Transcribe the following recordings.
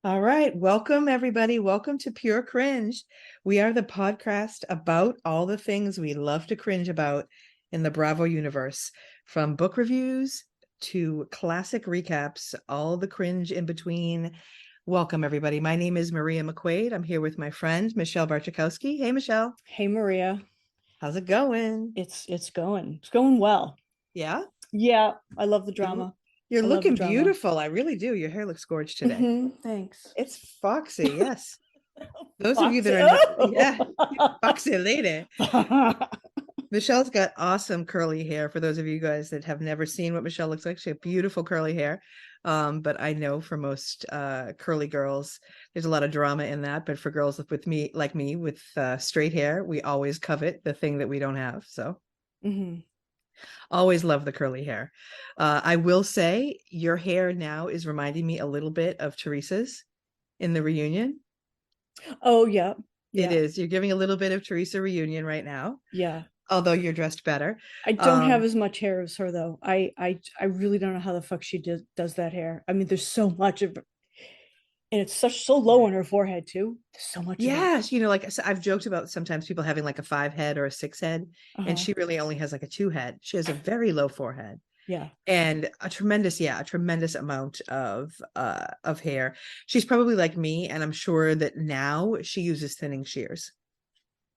All right. Welcome, everybody. Welcome to Pure Cringe. We are the podcast about all the things we love to cringe about in the Bravo universe, from book reviews to classic recaps, all the cringe in between. Welcome, everybody. My name is Maria McQuaid. I'm here with my friend, Michelle Barchikowski. Hey, Michelle. Hey Maria, How's it going? it's going well. Yeah? Yeah, I love the You're, drama. you're I love the looking drama. beautiful. I really do. Your hair looks gorgeous today. Thanks. It's foxy. Yes. Those of you that Foxy. are not, yeah, Oh. foxy lady. Michelle's got awesome curly hair. For those of you guys that have never seen what Michelle looks like, she has beautiful curly hair. But I know for most curly girls, there's a lot of drama in that. But for girls with me, like me, with straight hair, we always covet the thing that we don't have. So Mhm. always love the curly hair. I will say your hair now is reminding me a little bit of Teresa's in the reunion. Oh yeah, It yeah, is. You're giving a little bit of Teresa reunion right now, yeah. although you're dressed better. I don't have Um, as much hair as her though. I really don't know how the fuck she does that hair. I mean, there's so much of it, and it's so low on her forehead too. There's so much of it. yes, like so I've joked about sometimes people having like a 5 head or a 6 head, and Uh-huh. she really only has like a 2 head. She has a very low forehead Yeah, and a tremendous amount of hair. She's probably like me, and I'm sure that now she uses thinning shears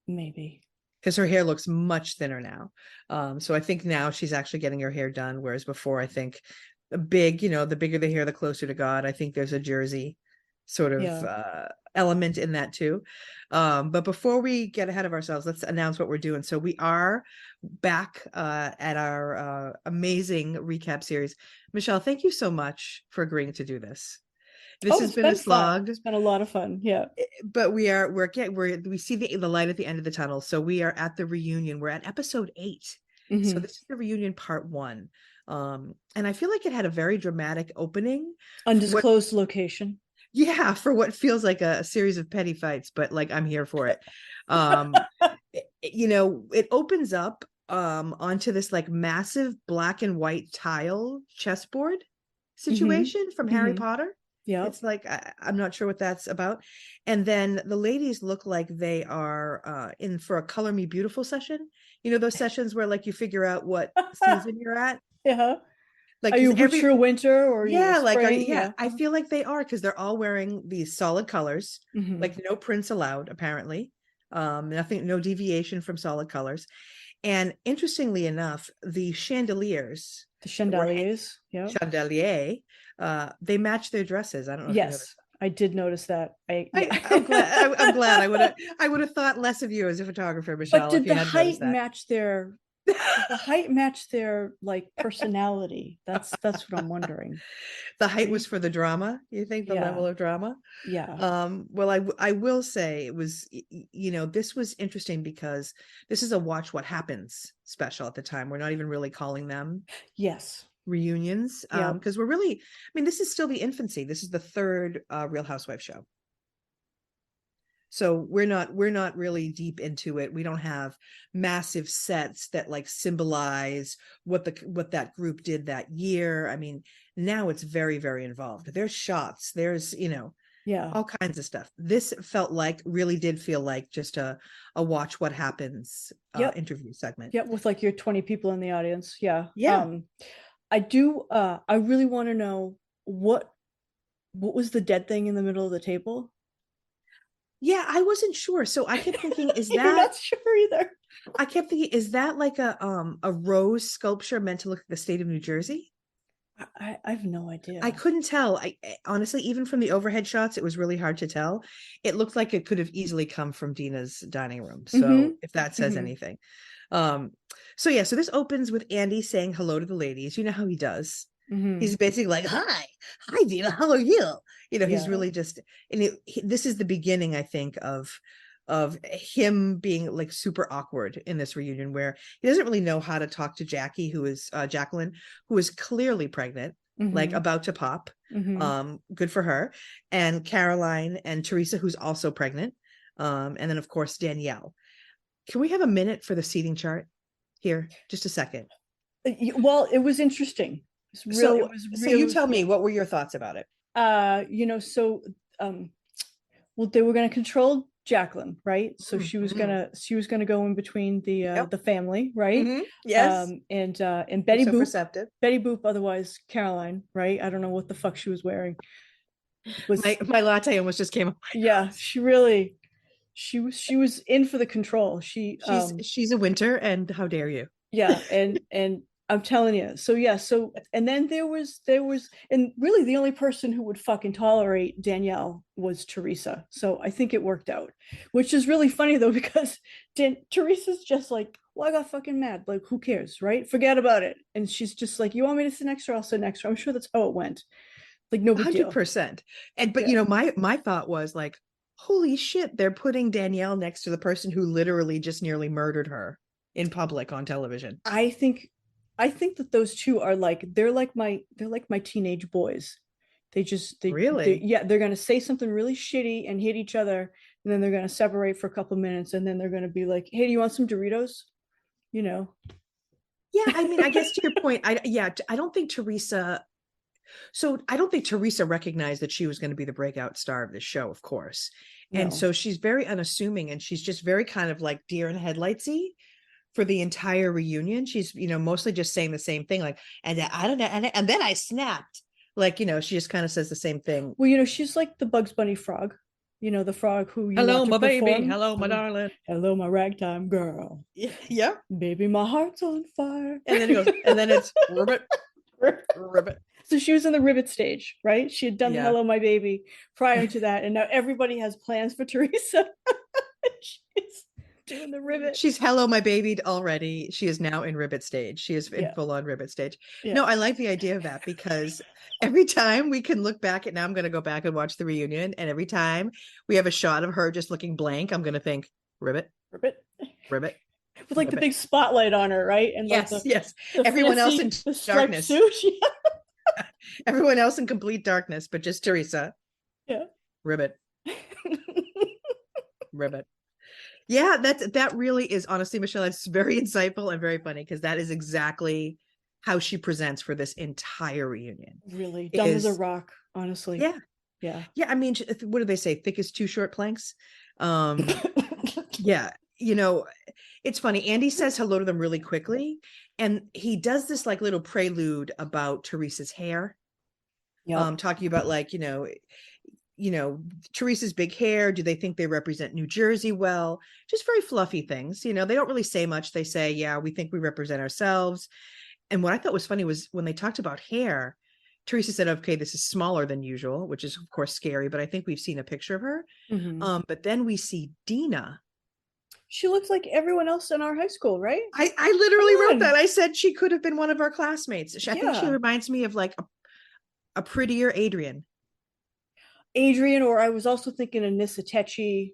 maybe. because her hair looks much thinner now. So I think now she's actually getting her hair done, whereas before I think the bigger the hair, the closer to God. I think there's a Jersey sort of Yeah. element in that too. But before we get ahead of ourselves, let's announce what we're doing. So we are back at our amazing recap series. Michelle, thank you so much for agreeing to do this. This Oh, has it's been a been fun. slog, It's been a lot of fun. Yeah. but we see the light at the end of the tunnel. So we are at the reunion. We're at episode 8. So Hmm. this is the reunion part 1. And I feel like it had a very dramatic opening for what Undisclosed location. yeah, for what feels like a series of petty fights, but like I'm here for it. Um it opens up onto this like massive black and white tile chessboard Hmm. situation from Harry Hmm. Potter. Yep. It's like I'm not sure what that's about. And then the ladies look like they are in for a Color Me Beautiful session. You know those sessions where like you figure out what season you're at? Yeah. Like Are because you boots every for winter or are you a yeah, like spring? yeah, Yeah. I feel like they are because they're all wearing these solid colors, Hmm. like no prints allowed, apparently. Nothing, no deviation from solid colors. And interestingly enough, the chandeliers The that were chandeliers. Yeah. chandelier, they match their dresses. I don't know if you noticed. Yes. I did notice that. Yeah. I'm glad. I'm glad. I would have thought less of you as a photographer, But Michelle, if did you the had noticed height that. match their did the height match their like personality? That's what I'm wondering. The height was See? for the drama. You think the level Yeah. of drama? Yeah. Well, I will say it was, this was interesting because this is a Watch What Happens special at the time. We're not even really calling them Yes. reunions, Yep. because we're really, I mean, this is still the infancy. This is the third Real Housewives show. So we're not really deep into it. We don't have massive sets that like symbolize what that group did that year. I mean, now it's very, very involved. There's shots, there's, Yeah. all kinds of stuff. This really did feel like just a Watch What Happens Yep. interview segment. Yep. With like your 20 people in the audience. Yeah. Yeah. I really want to know what was the dead thing in the middle of the table? Yeah, I wasn't sure. So You're not sure either. I kept thinking, is that like a rose sculpture meant to look like the state of New Jersey? I have no I idea. couldn't tell. Honestly, even from the overhead shots, it was really hard to tell. It looked like it could have easily come from Dina's dining room. So Hmm. if that says Hmm. anything. Um, so yeah, so this opens with Andy saying hello to the ladies. You know how he does. Hmm. He's basically like, hi, Dina, how are you? He's Yeah. really just, and this is the beginning, I think, of him being like super awkward in this reunion where he doesn't really know how to talk to Jackie, who is Jacqueline, who is clearly pregnant, like Hmm. about to pop. Hmm. Good for her. And Caroline and Teresa, who's also pregnant. And then of course Danielle. Can we have a minute for the seating chart here? Just a second. Well, it was interesting. It So was so you real. tell me, what were your thoughts about it? So well, they were going to control Jacqueline, right? So Mm-hmm. she was gonna go in between Yep. the family, right? Mm-hmm. Yes. And You're so perceptive. Betty Boop, otherwise Caroline, right? I don't know what the fuck she was wearing. Was My latte almost just came up my Yeah, nose. she was in for the control. She's a winter, and how dare you? Yeah, and I'm telling you. So yeah, so and then there was and really the only person who would fucking tolerate Danielle was Teresa. So I think it worked out. Which is really funny though because Teresa's just like, well, I got fucking mad. Like, who cares, right? Forget about it. And she's just like, you want me to sit next to her? I'll sit next to her. I'm sure that's how it went. Like, no big deal. 100%. And but Yeah. my thought was like, holy shit, they're putting Danielle next to the person who literally just nearly murdered her in public on television. I think I think that those two are like they're like my teenage boys. They Really? yeah, they're gonna say something really shitty and hit each other, and then they're gonna separate for a couple minutes, and then they're gonna be like, "Hey, do you want some Doritos?" You know? Yeah, I mean, I guess to your point, I don't think Teresa. So I don't think Teresa recognized that she was going to be the breakout star of the show, of course. And No. so she's very unassuming, and she's just very kind of like deer in headlightsy for the entire reunion. She's, mostly just saying the same thing, like, and I don't know, and then I snapped. Like, she just kind of says the same thing. Well, she's like the Bugs Bunny frog. The frog who you want Hello, to my baby. perform. Hello, my Hello, darling. hello, my ragtime girl. Yeah. Baby, my heart's on fire. And then he goes, and then it's ribbit, ribbit. So she was in the ribbit stage, right? She had done the Yeah. Hello My Baby prior to that, and now everybody has plans for Teresa. She's doing the ribbit. She's hello, my baby already. She is now in ribbit stage. She is in Yeah, full on ribbit stage. yeah. No, I like the idea of that because every time we can look back at now, I'm going to go back and watch the reunion. And every time we have a shot of her just looking blank, I'm going to think ribbit, Ribbit. ribbit, With like the ribbit. big spotlight on her, right? And like Yes, yes. the Everyone else in the striped darkness. suit. Everyone else in complete darkness, but just Teresa. Yeah. Ribbit, ribbit. Yeah, that really is honestly, Michelle, it's very insightful and very funny because that is exactly how she presents for this entire reunion. Really dumb as a Is rock, honestly. yeah, Yeah. yeah. I mean, what do they say? Thick as two short planks. Um, yeah, it's funny. Andy says hello to them really quickly, and he does this like little prelude about Teresa's hair, Yep. talking about like, Teresa's big hair. Do they think they represent New Jersey well? Just very fluffy things. They don't really say much. They say, yeah, we think we represent ourselves. And what I thought was funny was when they talked about hair, Teresa said, okay, this is smaller than usual, which is of course scary, but I think we've seen a picture of her. Mm-hmm. But then we see Dina. She looks like everyone else in our high school, right? I Come literally wrote that. on. I said she could have been one of our classmates. I think she Yeah. reminds me of like a prettier Adrian. Adrian, or I was also thinking Anissa Techi,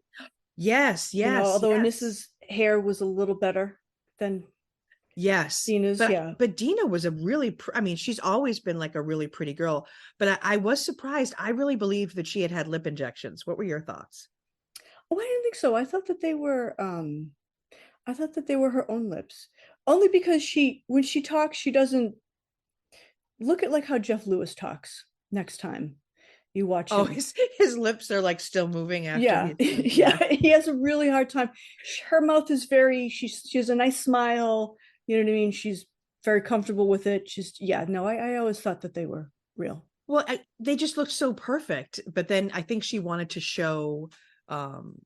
Yes, yes, although yes. Anissa's hair was a little better than Yes. Dina's. But Yeah. but Dina was a really I mean, she's always been like a really pretty girl, but I was surprised. I really believed that she had had lip injections. What were your thoughts? Oh, I didn't think so. I thought that they were her own lips. Only because when she talks, she doesn't look at like how Jeff Lewis talks next time you watch Oh, him. his lips are like still moving after Yeah. he Yeah. yeah. He has a really hard time. Her mouth is she has a nice smile. You know what I mean? She's very comfortable with it. Yeah, no, I always thought that they were real. Well, they just looked so perfect, but then I think she wanted to show um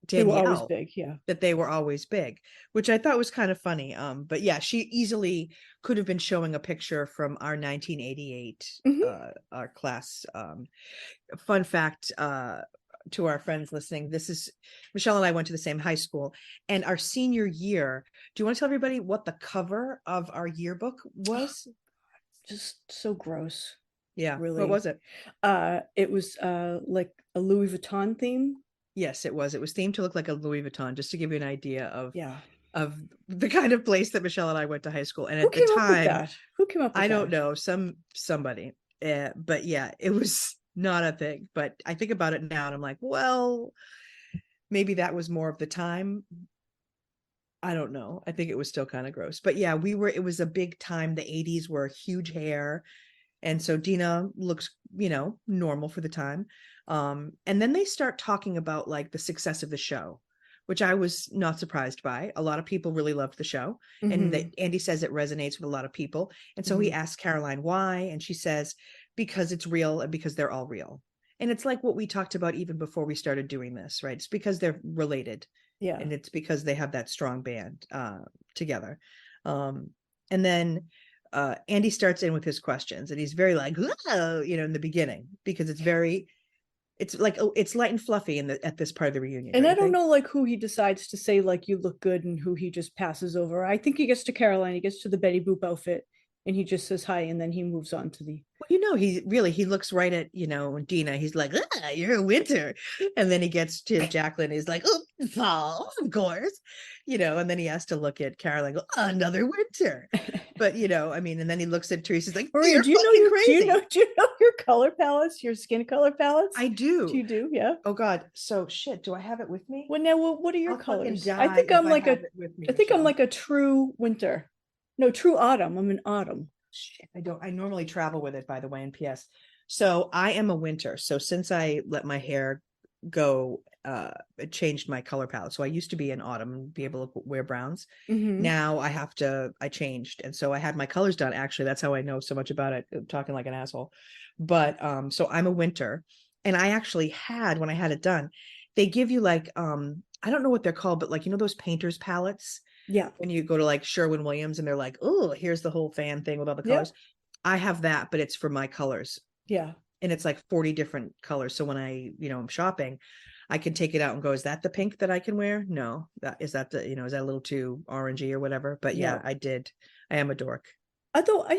They were always Danielle big. Yeah. that they were always big, which I thought was kind of funny. But yeah, she easily could have been showing a picture from our 1988 Hmm. our class. Fun fact to our friends listening, this is Michelle and I went to the same high school, and our senior year. Do you want to tell everybody what the cover of our yearbook was? Just so gross, Yeah, what really. was it? It was like a Louis Vuitton theme. Yes, it was. It was themed to look like a Louis Vuitton, just to give you an idea Yeah. of the kind of place that Michelle and I went to high school. And Who at the came up with time, that? Who came up with I don't that? know, somebody. But yeah, it was not a thing. But I think about it now and I'm like, well, maybe that was more of the time. I don't know. I think it was still kind of gross. But yeah, it was a big time. The 80s were huge hair. And so Dina looks, normal for the time. And then they start talking about like the success of the show, which I was not surprised by. A lot of people really loved the show, and that Mm-hmm. Andy says it resonates with a lot of people. And so he Mm-hmm. asks Caroline why, and she says because it's real and because they're all real. And it's like what we talked about even before we started doing this, right? It's because they're related, Yeah. and it's because they have that strong band together. And then Andy starts in with his questions, and he's very like, "Whoa," in the beginning, because it's like, oh, it's light and fluffy at this part of the reunion, And don't I you don't think? know like who he decides to say like you look good and who he just passes over. I think he gets to Caroline, he gets to the Betty Boop outfit, and he just says hi, and then he moves on to the Well, he looks right at, Dina. He's like, you're a winter. And then he gets to Jacqueline. He's like, oh, fall, of course. And then he has to look at Caroline, go, another winter. But, I mean, and then he looks at Teresa. He's like, Maria, you're fucking crazy. do you know your color palettes, your skin color palettes? I Do do. you do? Yeah. Oh God. So shit. Do I have it with me? Well, now, what are your I'll fucking colors? die if I have it with me, I think I'm Michelle. like a true winter. No, true autumn. I'm an autumn. Shit, I don't. I normally travel with it, by the way, in PS. So I am a winter. So since I let my hair go, it changed my color palette. So I used to be in autumn and be able to wear browns. Mm-hmm. Now I changed. And so I had my colors done. Actually, that's how I know so much about it. I'm talking like an asshole. But so I'm a winter. And I actually had, when I had it done, they give you like, I don't know what they're called, but like, those painters palettes Yeah. when you go to like Sherwin-Williams and they're like, oh, here's the whole fan thing with all the colors. Yep. I have that, but it's for my colors. Yeah. And it's like 40 different colors. So when I'm shopping, I can take it out and go, is that the pink that I can wear? No. Is that a little too orangey or whatever? But yeah, No. I did. I am a dork. Although I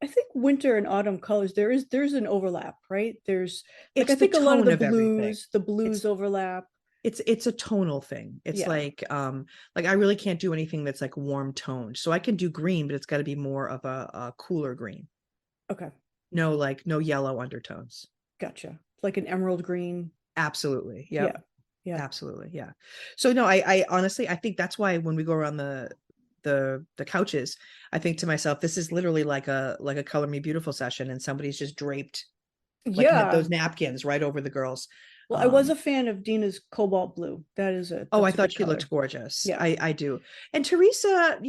think winter and autumn colors there's an overlap, right? There's like It's I the think a lot of tone of everything. the It's blues overlap. it's a tonal thing. It's Yeah. like I really can't do anything that's like warm toned. So I can do green, but it's got to be more of a cooler green. Okay. No yellow undertones. Gotcha. Like an emerald green. Absolutely. Yep. Yeah. Yeah. Absolutely. Yeah. So no, I honestly, I think that's why when we go around the couches, I think to myself, this is literally like a color me beautiful session, and somebody's just draped like Yeah. those napkins right over the girls. Well, I was Um, a fan of Dina's cobalt blue. oh, I That's a thought good she looked color. gorgeous. Yeah. I do. And Teresa,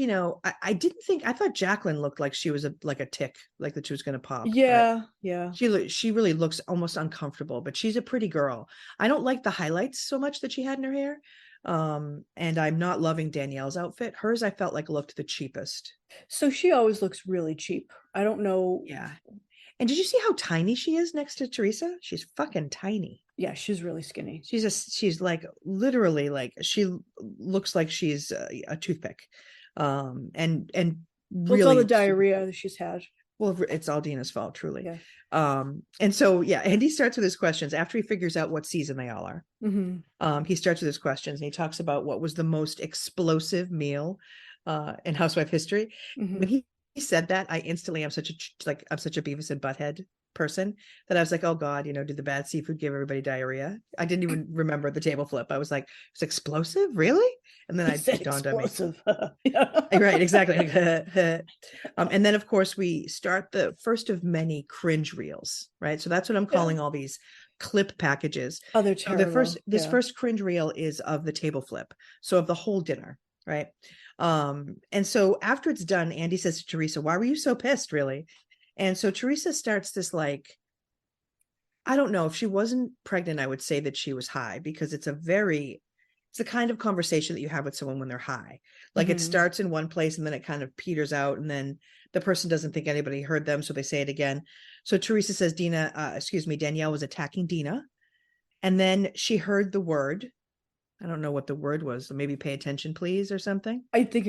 I didn't think, I thought Jacqueline looked like she was like a tick, like that she was going to pop, but Yeah. Yeah. she really looks almost uncomfortable, but she's a pretty girl. I don't like the highlights so much that she had in her hair. And I'm not loving Danielle's outfit. Hers I felt like looked the cheapest. So she always looks really cheap. I don't know. Yeah. And did you see how tiny she is next to Teresa? She's fucking tiny. Yeah, she's really skinny. She's like literally like she looks like she's a toothpick. And Well, it's all the really super diarrhea cute. that she's had. Well, it's all Dina's fault, truly. Yeah. And so yeah, Andy starts with his questions after he figures out what season they all are. Mm-hmm. He starts with his questions, and he talks about what was the most explosive meal in housewife history. Mm-hmm. When he said that, I instantly, I'm such a Beavis and Butthead person that I was like, oh God, did the bad seafood give everybody diarrhea? I didn't even remember the table flip. I was like, it's explosive, really? And then He said it dawned on me. explosive. Yeah. Right, exactly. And then of course we start the first of many cringe reels, right? So that's what I'm Yeah. calling all these clip packages. Oh, they're So the first terrible. this Yeah. first cringe reel is of the table flip, so of the whole dinner, right? And so after it's done, Andy says to Teresa, why were you so pissed, really? And so Teresa starts this like, I don't know, if she wasn't pregnant, I would say that she was high, because it's the kind of conversation that you have with someone when they're high. Like it Mm-hmm. starts in one place and then it kind of peters out, and then the person doesn't think anybody heard them, so they say it again. So Teresa says Danielle was attacking Dina, and then she heard the word. I don't know what the word was. So maybe pay attention, please, or something. I think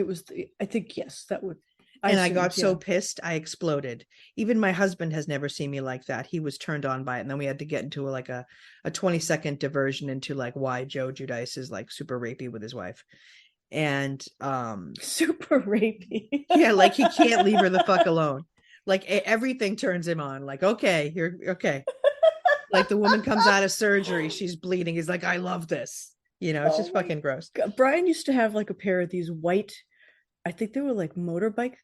yes, that would I And I got assumed, so yeah. pissed, I exploded. Even my husband has never seen me like that. He was turned on by it. And then we had to get into a 20-second diversion into like why Joe Giudice is like super rapey with his wife. And Super rapey. yeah, like he can't leave her the fuck alone. Like everything turns him on. Like, okay, you're okay. Like the woman comes out of surgery, she's bleeding. He's like, I love this. It's Oh just my fucking gross. God. Brian used to have like a pair of these white, I think they were like motorbike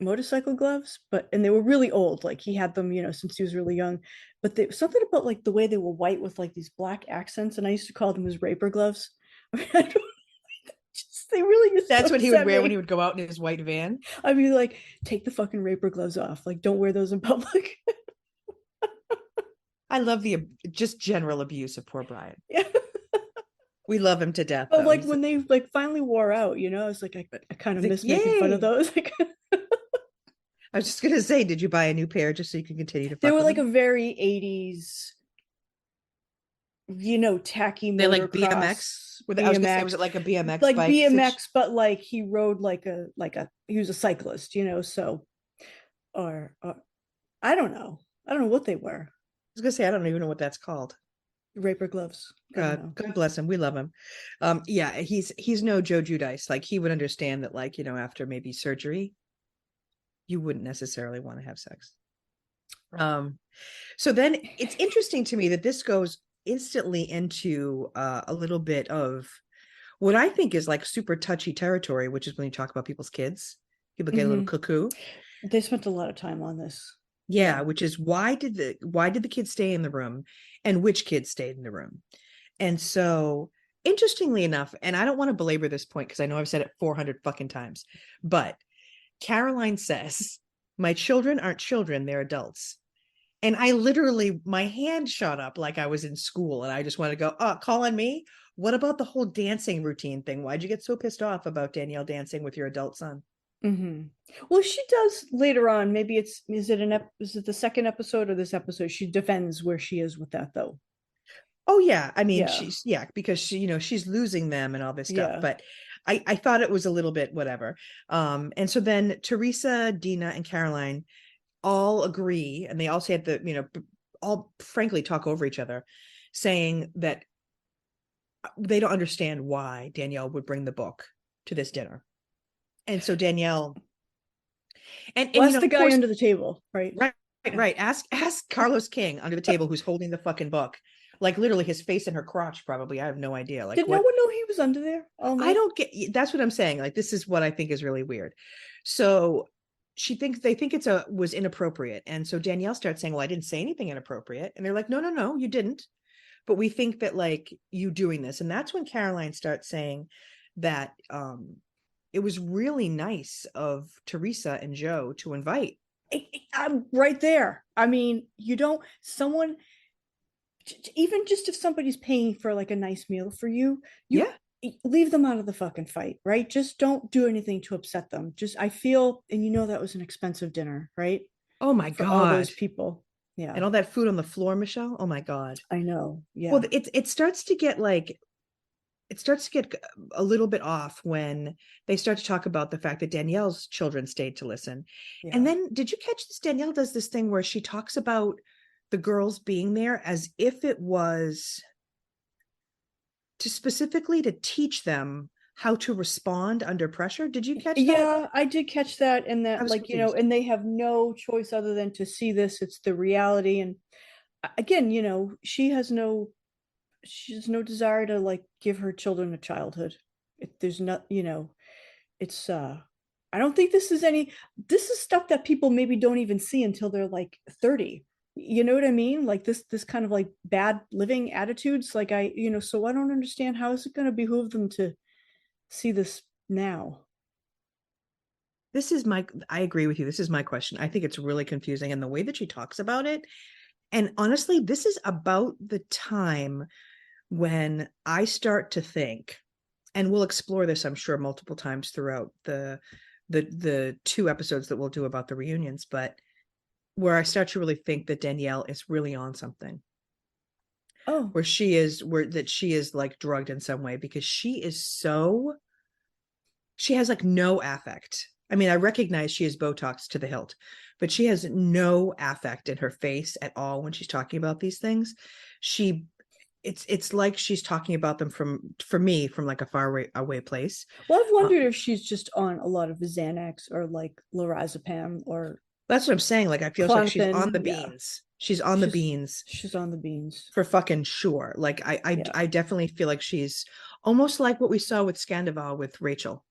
motorcycle gloves, and they were really old. Like he had them, since he was really young. But something about like the way they were white with like these black accents, and I used to call them his raper gloves. I mean, they really used to That's what he would upset wear when he me. would go out in his white van. I'd be like, take the fucking raper gloves off. Like, don't wear those in public. I love the just general abuse of poor Brian. Yeah. We love him to death, But though. like when they like finally wore out, it's like I kind of He's like, miss making fun of yay. those. Like I was just gonna say, did you buy a new pair just so you can continue to they fuck were with like a him? very 80s, tacky They're like BMX. motocross I was gonna say, was BMX, it like a BMX like bike? BMX, but like he rode he was a cyclist, so or I don't know. I don't know what they were. I was gonna say, I don't even know what that's called. Raper gloves. I don't know. God bless him. We love him. Yeah, he's no Joe Judice. Like he would understand that, like, after maybe surgery, you wouldn't necessarily want to have sex. So then it's interesting to me that this goes instantly into a little bit of what I think is like super touchy territory, which is when you talk about people's kids, people get a little Hmm. cuckoo. They spent a lot of time on this. Yeah, Yeah. which is why did the kids stay in the room and which kids stayed in the room? And so interestingly enough, and I don't want to belabor this point because I know I've said it 400 fucking times, but Caroline says, my children aren't children, they're adults. And I literally, my hand shot up like I was in school and I just want to go, oh, call on me. What about the whole dancing routine thing? Why'd you get so pissed off about Danielle dancing with your adult son? Hmm. Well, she does later on. Maybe is it the second episode or this episode? She defends where she is with that though. Oh yeah, I mean Yeah. she's because she's losing them and all this stuff, Yeah. but I thought it was a little bit whatever. And so then Teresa, Dina, and Caroline all agree, and they all say at the all frankly talk over each other, saying that they don't understand why Danielle would bring the book to this dinner. And so Danielle and Well, that's the of guy course, under the table, right? right, Yeah. right. Ask Carlos King under the table who's holding the fucking book. Like literally his face in her crotch, probably. I have no idea. Like Did no what one know he was under there all I night? don't get. That's what I'm saying. Like this is what I think is really weird. So they think it's a was inappropriate. And so Danielle starts saying, well, I didn't say anything inappropriate. And they're like, no, no, no, you didn't. But we think that like you doing this. And that's when Caroline starts saying that it was really nice of Teresa and Joe to invite. I'm right there. I mean, you don't, someone, even just if somebody's paying for like a nice meal for you, you Yeah. leave them out of the fucking fight, right? Just don't do anything to upset them. Just, I feel, and that was an expensive dinner, right? Oh my For all those God. people. And Yeah, all that food on the floor, Michelle. Oh my God. I know. Well, Yeah. it starts to get like it starts to get a little bit off when they start to talk about the fact that Danielle's children stayed to listen. And Yeah. then did you catch this? Danielle does this thing where she talks about the girls being there as if it was to specifically to teach them how to respond under pressure. Did you catch that? Yeah, I did catch that, and I that, was like, confused. and they have no choice other than to see this. It's the reality. And again, she has no desire to like give her children a childhood. There's not, it's, I don't think this is stuff that people maybe don't even see until they're like 30. You know what I mean? Like this kind of like bad living attitudes. Like so I don't understand how is it going to behoove them to see this now? I agree with you. This is my question. I think it's really confusing. And the way that she talks about it, and honestly, this is about the time when I start to think, and we'll explore this, I'm sure, multiple times throughout the two episodes that we'll do about the reunions, but where I start to really think that Danielle is really on something, Oh, where that she is like drugged in some way because she has like no affect. I mean, I recognize she is Botox to the hilt, but she has no affect in her face at all when she's talking about these things. She it's like she's talking about them for me from like a far away place. well, I've Uh, wondered if she's just on a lot of Xanax or like lorazepam or that's what I'm saying. Like I feel like she's on Klonopin. the Yeah, beans. She's on the she's beans she's on the beans. for fucking sure. Like Yeah. I definitely feel like she's almost like what we saw with Scandival with Rachel.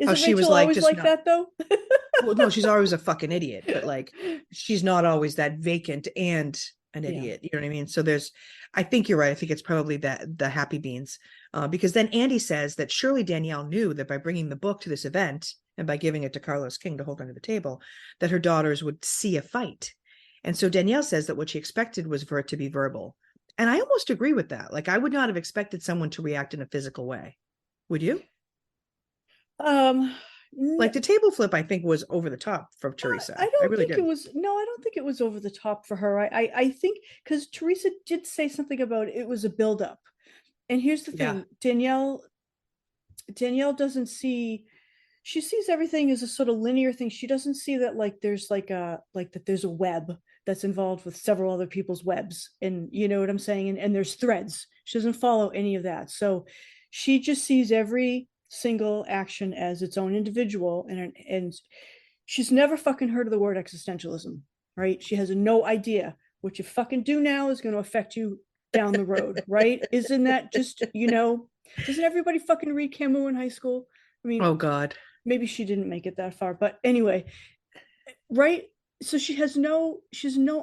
how Isn't she was Rachel like always just like not, that though? well, no, she's always a fucking idiot, but like she's not always that vacant and an Yeah. idiot. You know what I mean? So there's, I think you're right. I think it's probably that the happy beans, because then Andy says that surely Danielle knew that by bringing the book to this event and by giving it to Carlos King to hold under the table, that her daughters would see a fight. And so Danielle says that what she expected was for it to be verbal. And I almost agree with that. Like I would not have expected someone to react in a physical way. Would you? Um, Like the table flip, I think was over the top for I Teresa. I don't really think it did. was. No, I don't think it was over the top for her. I think because Teresa did say something about it was a buildup. And here's the Yeah. thing, Danielle doesn't see. She sees everything as a sort of linear thing. She doesn't see that like there's like that there's a web that's involved with several other people's webs, and you know what I'm saying. And there's threads. She doesn't follow any of that. So she just sees every single action as its own individual, and she's never fucking heard of the word existentialism, right? She has no idea what you fucking do now is going to affect you down the road, right? Isn't that just, doesn't everybody fucking read Camus in high school? I mean, Oh God. maybe she didn't make it that far, but anyway, right? So she has no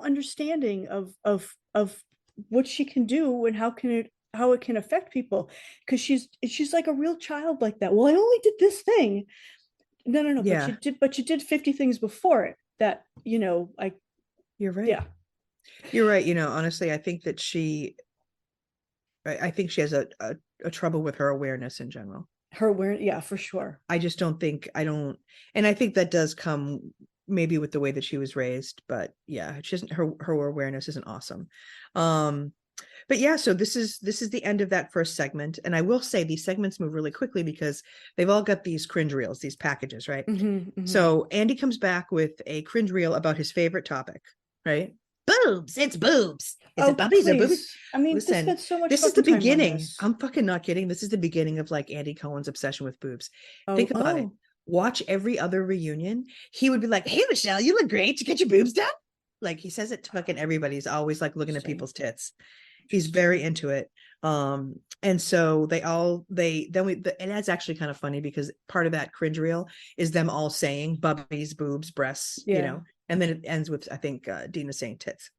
understanding of what she can do and how it can affect people, because she's like a real child like that. Well, I only did this thing. No, no, no. Yeah, But you did 50 things before it that, I, you're right. yeah, You're right. Honestly, I think that I think she has a trouble with her awareness in general. her awareness. Yeah, for sure. I just don't think, I don't, and I think that does come maybe with the way that she was raised, but yeah, she doesn't, her awareness isn't awesome. Um, but yeah, so this is the end of that first segment. And I will say these segments move really quickly because they've all got these cringe reels, these packages, right? Mm-hmm, mm-hmm. So Andy comes back with a cringe reel about his favorite topic, right? Boobs, it's boobs. Is it Oh, bubbies or boobies? please. I mean, they Listen, spent so much this is the fucking time on beginning. this. I'm fucking not kidding. This is the beginning of like Andy Cohen's obsession with boobs. Oh, Think about it. oh, Watch every other reunion. He would be like, "Hey, Michelle, you look great. You get your boobs done." Like he says it to fucking everybody. He's always like looking at interesting. people's tits. He's Interesting. very into it. And so and that's actually kind of funny because part of that cringe reel is them all saying bubbies, boobs, breasts, Yeah. and then it ends with I think Dina saying tits.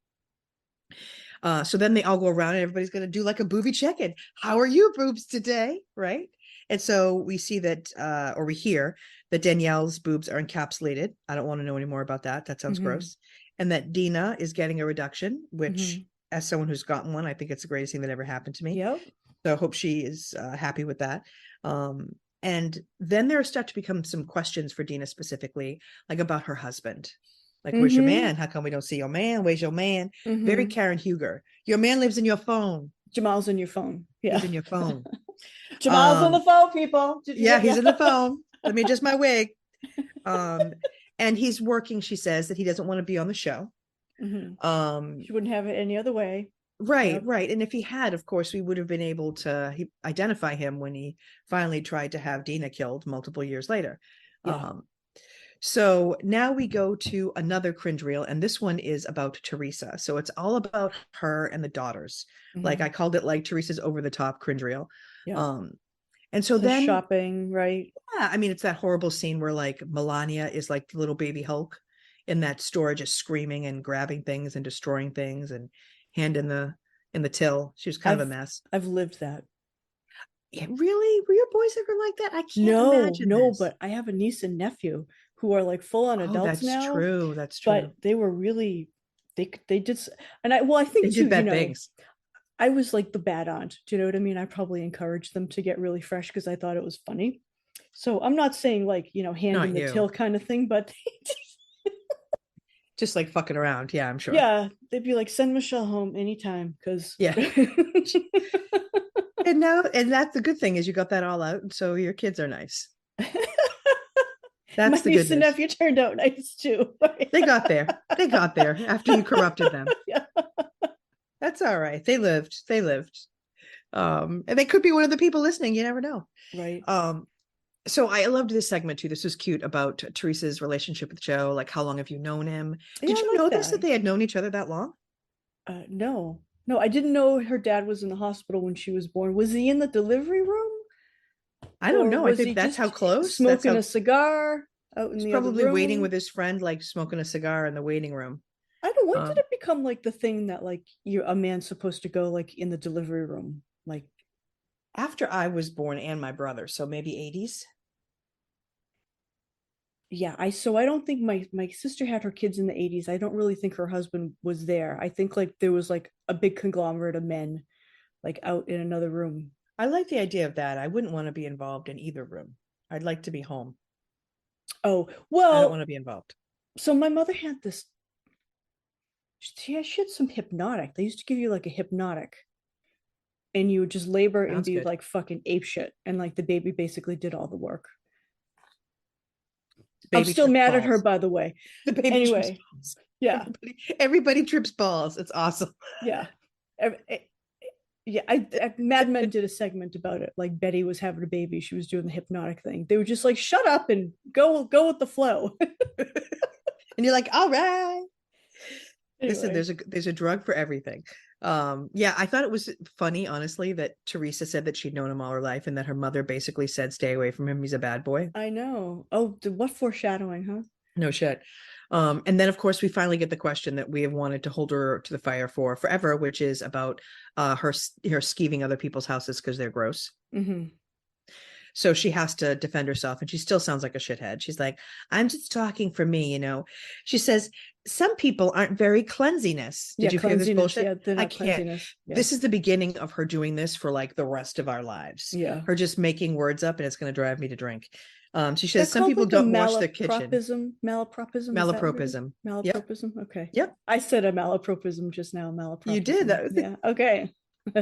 So then they all go around and everybody's going to do like a boobie check-in. How are you, boobs, today? Right. And so we see that, or we hear that Danielle's boobs are encapsulated. I don't want to know any more about that. That sounds Mm-hmm, gross. And that Dina is getting a reduction, which, mm-hmm. as someone who's gotten one, I think it's the greatest thing that ever happened to me. Yep. So I hope she is happy with that. And then there start to become some questions for Dina specifically, like about her husband. Like, where's your Mm-hmm, man? How come we don't see your man? Where's your man? Very mm-hmm. Karen Huger. Your man lives in your phone. Jamal's in your phone. Yeah. He's in your phone. Jamal's on the phone, people. Did you Yeah, get? he's Yeah. in the phone. Let me adjust my wig. Um, and he's working, she says, that he doesn't want to be on the show. Mm-hmm. Um, She wouldn't have it any other way. right, Yep. right. And if he had, of course, we would have been able to identify him when he finally tried to have Dina killed multiple years later. Yeah. Um, So now we go to another cringe reel, and this one is about Teresa. So it's all about her and the daughters. Like Mm-hmm. I called it like Teresa's over the top cringe reel. Yeah. Um, and so The then, shopping, right? yeah, I mean, it's that horrible scene where like Melania is like the little baby Hulk in that store, just screaming and grabbing things and destroying things and hand in the till. She was kind of a I've mess. I've lived that. Yeah, really? Were your boys ever like that? I can't No, imagine no, this. but I have a niece and nephew who are like full on Oh, adults that's now, true. That's but true. they were really they did and I They think too, did bad things. I was like the bad aunt. Do you know what I mean? I probably encouraged them to get really fresh because I thought it was funny. So I'm not saying like, hand Not in the you. till kind of thing, but Just like fucking around. Yeah, I'm sure. yeah, they'd be like, send Michelle home anytime because Yeah. And that's the good thing is you got that all out. And so your kids are nice. my That's the good niece and news. nephew turned out nice too. They got there. They got there after you corrupted them. Yeah, That's all right. They lived. They lived. And they could be one of the people listening. You never know. right. Um, so I loved this segment too. This was cute about Teresa's relationship with Joe. Like, how long have you known him? Yeah, Did I you like know this, that that. they had known each other that long? No, no, I didn't know her dad was in the hospital when she was born. Was he in the delivery room? I don't Or know. I was think he that's how just close. That's smoking how a cigar out in he's the other probably waiting room? with his friend, like smoking a cigar in the waiting room. I don't know. When did Um, it become like the thing that like you a man's supposed to go like in the delivery room? Like, After I was born and my brother, so maybe 80s. yeah, I don't think my sister had her kids in the 80s. I don't really think her husband was there. I think like there was like a big conglomerate of men like out in another room. I like the idea of that. I wouldn't want to be involved in either room. I'd like to be home. Oh, I don't want well, to be involved. so my mother had this, she had some hypnotic. They used to give you like a hypnotic and you would just labor and Sounds be good. like fucking ape shit. And like the baby basically did all the work. The I'm baby still trips mad at her, balls. by the way. The baby trips Anyway, balls. yeah, Everybody trips balls. It's awesome. yeah. Yeah, Mad Men did a segment about it. Like Betty was having a baby, she was doing the hypnotic thing. They were just like, "Shut up and go with the flow." And you're like, all right. Listen, Anyway, there's a drug for everything. Yeah, I thought it was funny, honestly, that Teresa said that she'd known him all her life and that her mother basically said, stay away from him. He's a bad boy. I know. Oh, what foreshadowing, huh? No shit. And then of course we finally get the question that we have wanted to hold her to the fire for forever, which is about her skeeving other people's houses because they're gross. Mm-hmm. So she has to defend herself, and she still sounds like a shithead. She's like, I'm just talking for me. She says, some people aren't very cleansiness. Yeah, Did you hear this cleansiness. bullshit? Yeah, they're I not can't. cleansiness. Yeah, This is the beginning of her doing this for like the rest of our lives. yeah. Her just making words up, and it's going to drive me to drink. She Is says, that some called people like a don't wash their kitchen. malapropism? Malapropism, is that what it is? Malapropism. Yep. Malapropism. Okay, Yep. I said a malapropism just now. You did. Malapropism. Yeah. Okay.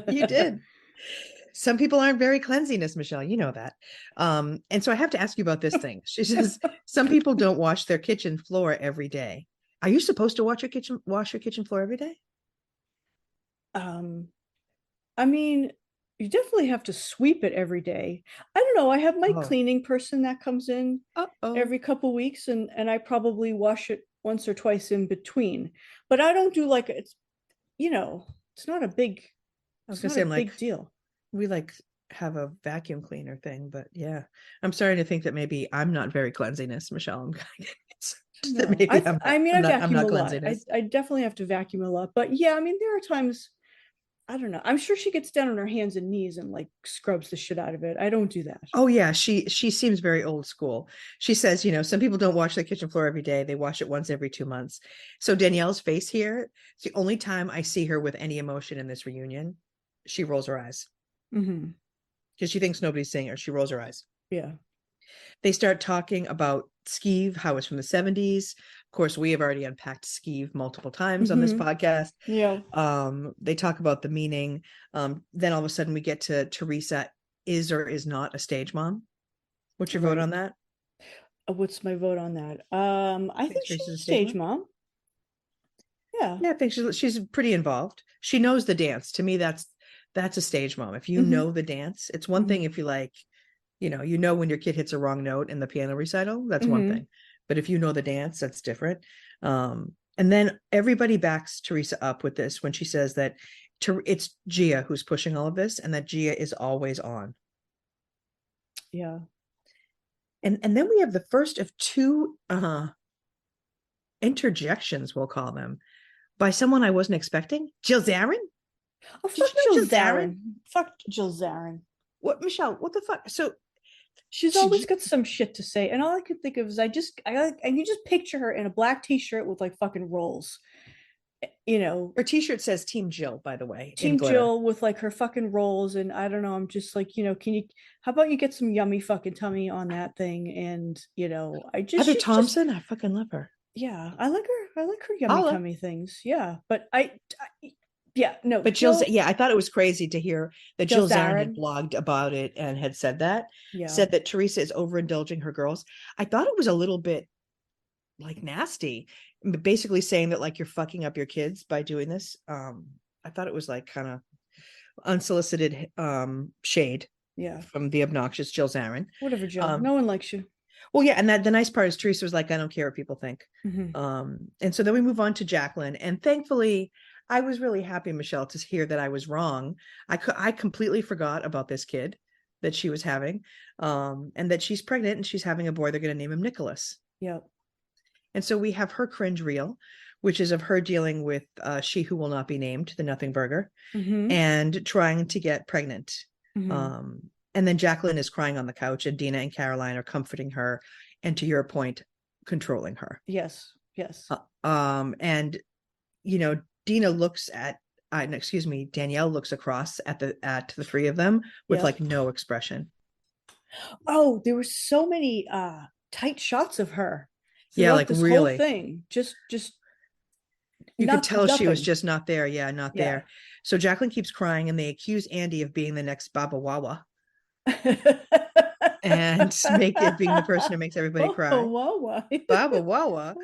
You did. Some people aren't very cleansiness, Michelle. You know that. And so I have to ask you about this thing. She says some people don't wash their kitchen floor every day. Are you supposed to wash your kitchen floor every day? um, I mean, you definitely have to sweep it every day. I don't know. I have my Oh, cleaning person that comes in uh-oh. every couple weeks, and I probably wash it once or twice in between. But I don't do like it's you know, it's not a big I was it's gonna not a say, I'm like, big deal. we like have a vacuum cleaner thing, but yeah. I'm starting to think that maybe I'm not very cleansiness, Michelle. I'm that No, maybe I'm not I mean I'm I not I'm vacuum not a lot. cleansiness. I definitely have to vacuum a lot. But yeah, I mean there are times I don't know. I'm sure she gets down on her hands and knees and like scrubs the shit out of it. I don't do that. Oh yeah, she seems very old school. She says, some people don't wash their kitchen floor every day. They wash it once every 2 months. So Danielle's face here, it's the only time I see her with any emotion in this reunion. She rolls her eyes Mm-hmm. because she thinks nobody's seeing her. She rolls her eyes. Yeah. They start talking about skeeve, how it's from the 70s. Of course, we have already unpacked skeeve multiple times on this Mm-hmm. podcast. Yeah. They talk about the meaning. Then all of a sudden we get to Teresa is or is not a stage mom. What's your vote Right. on that? What's my vote on that? I Thanks, think she's Teresa's a a stage stage mom. mom. Yeah. Yeah, I think she's pretty involved. She knows the dance. To me, that's a stage mom. If you Mm-hmm. know the dance, it's one thing Mm-hmm. if you like, when your kid hits a wrong note in the piano recital, that's one Mm-hmm. thing. But if you know the dance, that's different. And then everybody backs Teresa up with this when she says that it's Gia who's pushing all of this, and that Gia is always on. Yeah. And then we have the first of two interjections, we'll call them, by someone I wasn't expecting. Jill Zarin? Oh, Did fuck you know Jill Jill Zarin? Zarin. Fuck Jill Zarin. What, Michelle? What the fuck? So She's always got some shit to say, and all I could think of is I can just picture her in a black t-shirt with like fucking rolls, you know, her T-shirt says Team Jill, by the way, in Team glitter. Jill with like her fucking rolls, and I don't know. I'm just like, how about you get some yummy fucking tummy on that thing, and I just Heather she's just Thompson, I fucking love her. yeah, I like her. I like her yummy Holla. tummy things. Yeah, but yeah, no, But yeah, I thought it was crazy to hear that Jill Jill Zarin had Zarin. blogged about it and had Yeah. said that Teresa is overindulging her girls. I thought it was a little bit like nasty, basically saying that like you're fucking up your kids by doing this. I thought it was like kind of unsolicited shade Yeah. from the obnoxious Jill Zarin. Whatever, Jill. Um, No one likes you. well, yeah, and that the nice part is Teresa was like, I don't care what people think. Mm-hmm. And so then we move on to Jacqueline, and thankfully, I was really happy, Michelle, to hear that I was wrong. I completely forgot about this kid. that she was having, and that she's pregnant and she's having a boy. They're going to name him Nicholas. Yep. And so we have her cringe reel, which is of her dealing with she who will not be named, the nothing burger, Mm-hmm. and trying to get pregnant. Mm-hmm. And then Jacqueline is crying on the couch, and Dina and Caroline are comforting her, and to your point, controlling her. Yes. Yes. And Dina looks at, excuse me, Danielle looks across at the three of them with Yep. like no expression. Oh, there were so many tight shots of her Yeah, throughout like this whole really. thing. Just You could not tell she was nothing. just not there. Yeah, not Yeah. there. So Jacqueline keeps crying, and they accuse Andy of being the next Baba Wawa and make it being the person who makes everybody Oh, cry. wow. Baba Wawa,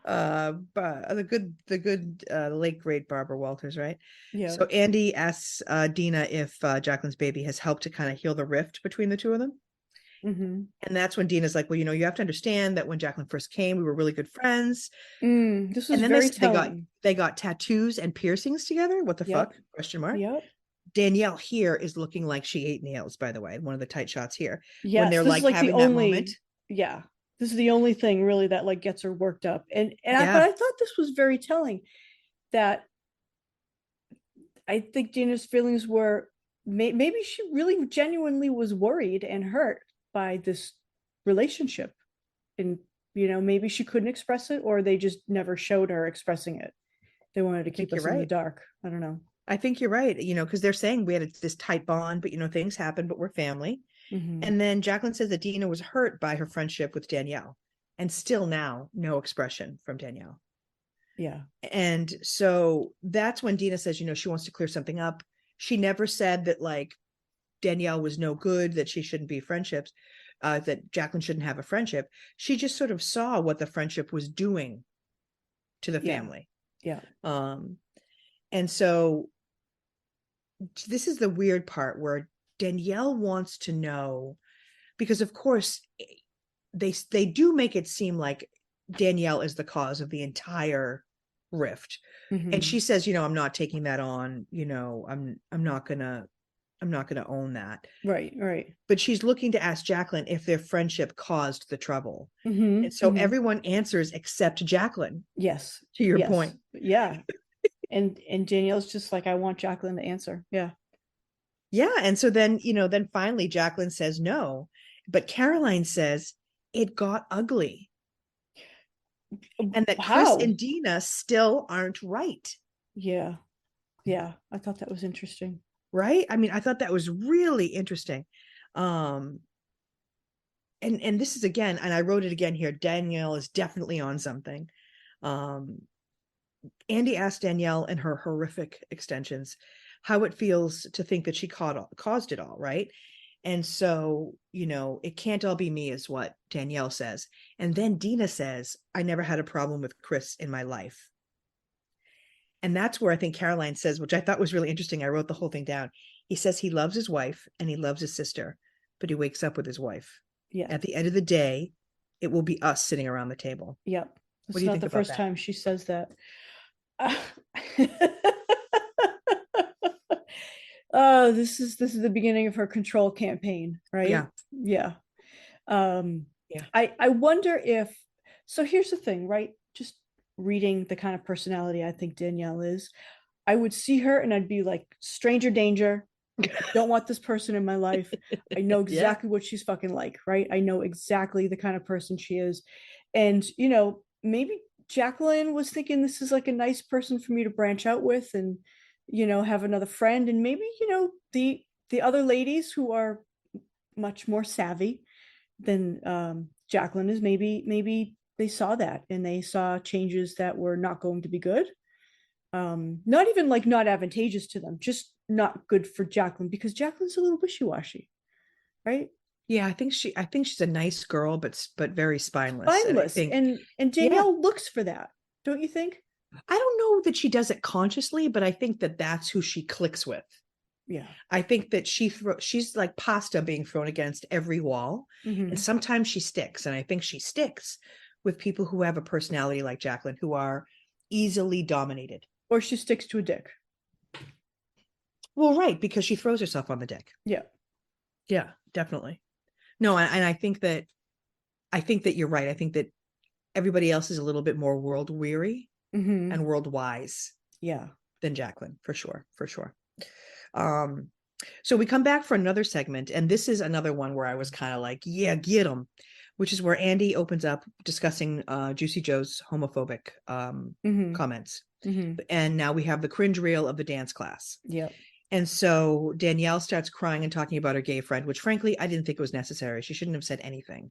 the good late great Barbara Walters, right? Yeah. So Andy asks Dina if Jacqueline's baby has helped to kind of heal the rift between the two of them. Mm-hmm. And that's when Dina's like, well, you have to understand that when Jacqueline first came, we were really good friends. This And was then very they telling. got tattoos and piercings together. What the Yep. fuck? Question mark. Yep. Danielle here is looking like she ate nails, by the way, one of the tight shots here, when Yes, they're this is like like the having that moment. only, yeah, this is the only thing really that like gets her worked up. But Yeah, I thought this was very telling that I think Gina's feelings were maybe she really genuinely was worried and hurt by this relationship. And, maybe she couldn't express it or they just never showed her expressing it. They wanted to I keep think you're us in the right. dark. I don't know. I think you're right. Because they're saying we had this tight bond, but things happen, but we're family. Mm-hmm. And then Jacqueline says that Dina was hurt by her friendship with Danielle, and still now no expression from Danielle. Yeah. And so that's when Dina says, she wants to clear something up. She never said that like Danielle was no good, that she shouldn't be friendships, that Jacqueline shouldn't have a friendship. She just sort of saw what the friendship was doing to the Yeah. family. Yeah. And so this is the weird part where Danielle wants to know, because of course they do make it seem like Danielle is the cause of the entire rift. And Mm-hmm. she says, I'm not taking that on, I'm not gonna own that. Right. Right. But she's looking to ask Jacqueline if their friendship caused the trouble. And Mm-hmm. so Mm-hmm. everyone answers except Jacqueline, Yes. to your Yes. point. Yeah. And Danielle's just like, I want Jacqueline to answer. Yeah. Yeah. And so then finally Jacqueline says no. But Caroline says it got ugly, and that Chris How? and Dina still aren't right. Yeah. Yeah. I thought that was interesting. Right. I mean, I thought that was really interesting. Um, and this is again, and I wrote it again here. Danielle is definitely on something. Um, Andy asked Danielle in her horrific extensions how it feels to think that she caused it all, right? And so, it can't all be me, is what Danielle says. And then Dina says, I never had a problem with Chris in my life. And that's where I think Caroline says, which I thought was really interesting. I wrote the whole thing down. He says he loves his wife and he loves his sister, but he wakes up with his wife. Yeah. At the end of the day, it will be us sitting around the table. Yep. What do It's you not think the about first that? time she says that. This is the beginning of her control campaign, right? Yeah. Yeah. Um, Yeah. I wonder if so here's the thing, right? Just reading the kind of personality I think Danielle is, I would see her and I'd be like, stranger danger. Don't want this person in my life. I know Yeah. exactly what she's fucking like, right? I know exactly the kind of person she is. And, maybe Jacqueline was thinking this is like a nice person for me to branch out with and, have another friend. And maybe, the other ladies who are much more savvy than Jacqueline is, maybe they saw that and they saw changes that were not going to be good, not even like not advantageous to them, just not good for Jacqueline because Jacqueline's a little wishy-washy, right? Yeah, I think she's a nice girl, but very spineless. And I Spineless. think, And yeah, Danielle looks for that, don't you think? I don't know that she does it consciously, but I think that that's who she clicks with. Yeah. I think that she's like pasta being thrown against every wall, and Mm-hmm. sometimes she sticks. And I think she sticks with people who have a personality like Jacqueline, who are easily dominated. Or she sticks to a dick. Well, right, because she throws herself on the deck. Yeah. Yeah, definitely. No, and I think that you're right. I think that everybody else is a little bit more world weary Mm-hmm. and world wise Yeah. than Jacqueline, for sure, for sure. Um, so we come back for another segment, and this is another one where I was kind of like, yeah, get them, which is where Andy opens up discussing Juicy Joe's homophobic Mm-hmm. comments. Mm-hmm. And now we have the cringe reel of the dance class. Yep. And so Danielle starts crying and talking about her gay friend, which frankly, I didn't think was necessary. She shouldn't have said anything.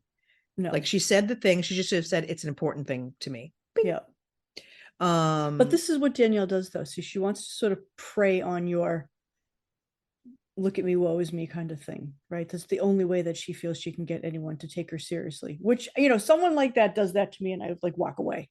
Like No. she said the thing, she just should have said it's an important thing to me. Bing. Yep. But Um, this is what Danielle does, though. So she wants to sort of prey on your look at me, woe is me kind of thing, right? That's the only way that she feels she can get anyone to take her seriously, which, someone like that does that to me and I would like walk away.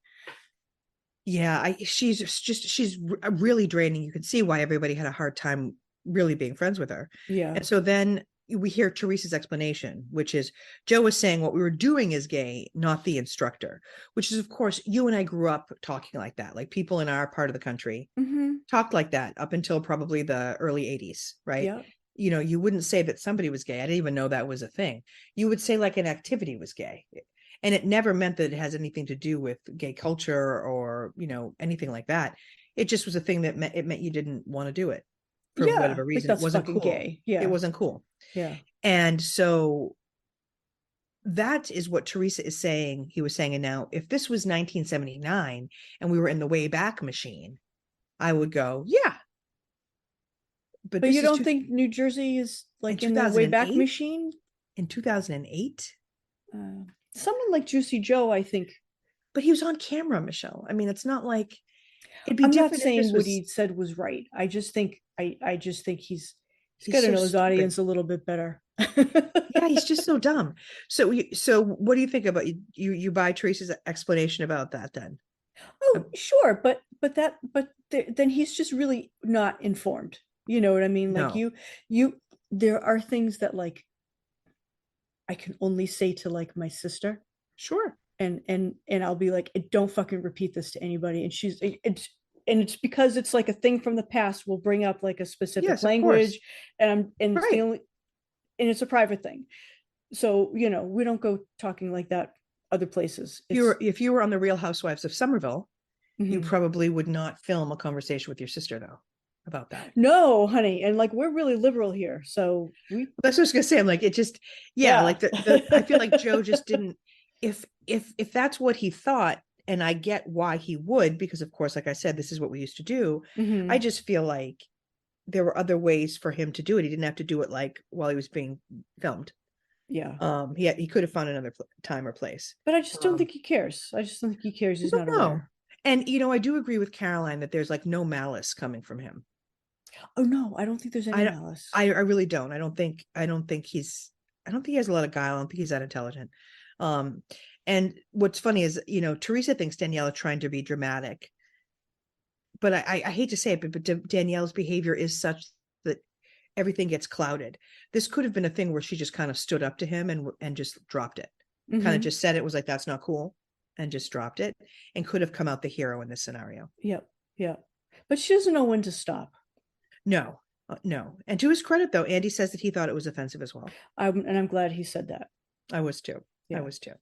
yeah, she's really draining. You can see why everybody had a hard time really being friends with her. Yeah. And so then we hear Teresa's explanation, which is Joe was saying what we were doing is gay, not the instructor, which is, of course, you and I grew up talking like that. Like people in our part of the country Mm-hmm. talked like that up until probably the early 80s, right? Yeah. You wouldn't say that somebody was gay. I didn't even know that was a thing. You would say like an activity was gay. And it never meant that it has anything to do with gay culture or, anything like that. It just was a thing that meant you didn't want to do it for Yeah. whatever Like reason. It that's wasn't fucking cool. gay. It Yeah. wasn't cool. Yeah. And so that is what Teresa is saying. He was saying, and now if this was 1979 and we were in the Wayback Machine, I would go, yeah, but But you this is don't think New Jersey is in like in the way back 2008. machine? In 2008. Uh, Someone like Juicy Joe, I think. But he was on camera, Michelle. I mean, it's not like it'd be I'm not different if saying this what was. he said was right. I just think he's He's got to so know his stupid. audience a little bit better. Yeah, he's just so dumb. So what do you think about you buy Teresa's explanation about that then? Oh, sure, then he's just really not informed. You know what I mean? Like No. you there are things that like I can only say to like my sister, Sure. and I'll be like, don't fucking repeat this to anybody. And it's because it's like a thing from the past. We'll bring up like a specific Yes, of course. language, and it's the Right. only and it's a private thing. So we don't go talking like that other places. It's If you were on the Real Housewives of Somerville, you mhm. probably would not film a conversation with your sister though about that. No, honey, and like we're really liberal here, so we That's what I was gonna say. I'm like, it just, yeah, yeah. like the I feel like Joe just didn't. If that's what he thought, and I get why he would, because of course, like I said, this is what we used to do. I Hmm. just feel like there were other ways for him to do it. He didn't have to do it like while he was being filmed. Yeah, He could have found another time or place. but I just don't Um, think he cares. I just don't think he cares. I He's don't not know. aware. And I do agree with Caroline that there's like no malice coming from him. Oh no, I don't think there's any I malice. I really don't. I don't think he has a lot of guile. I don't think he's that intelligent. Um, and what's funny is, Teresa thinks Danielle is trying to be dramatic, but I hate to say it, but Danielle's behavior is such that everything gets clouded. This could have been a thing where she just kind of stood up to him and just dropped it, kind of Hmm. just said it was like that's not cool, and just dropped it, and could have come out the hero in this scenario. Yep, yep. But she doesn't know when to stop. No, no. And to his credit, though, Andy says that he thought it was offensive as well. I'm glad he said that. I was too. I Yeah. was too.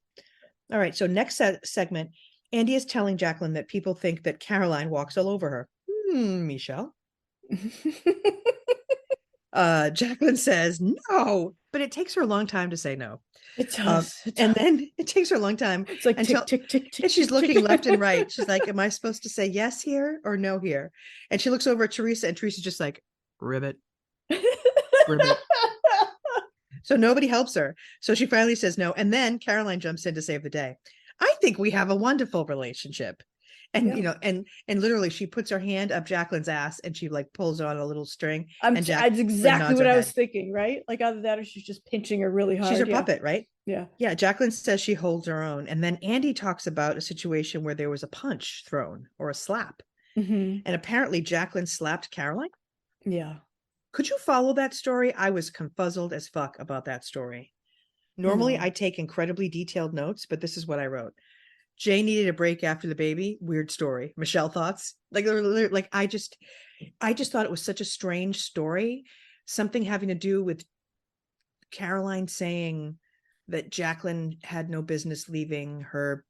All right. So next segment, Andy is telling Jacqueline that people think that Caroline walks all over her. Michelle. Jacqueline says no, but it takes her a long time to say no. It does. It And does. then it takes her a long time It's like tick, until tick, tick, tick, and she's tick, looking left and tick. right. She's like, am I supposed to say yes here or no here? And she looks over at Teresa, and Teresa's just like, ribbit, ribbit. So nobody helps her. So she finally says no. And then Caroline jumps in to save the day. I think we have a wonderful relationship. And Yeah. and literally she puts her hand up Jacqueline's ass and she like pulls on a little string and That's Jacqueline exactly nods what her I was head. thinking, right? Like either that or she's just pinching her really She's her hard. Yeah. puppet, right? Yeah. Yeah, Jacqueline says she holds her own. And then Andy talks about a situation where there was a punch thrown or a slap. Hmm. And apparently Jacqueline slapped Caroline. Yeah. Could you follow that story? I was confuzzled as fuck about that story. Normally, I No. take incredibly detailed notes, but this is what I wrote. Jay needed a break after the baby. Weird story. Michelle, thoughts? Like I just thought it was such a strange story. Something having to do with Caroline saying that Jacqueline had no business leaving her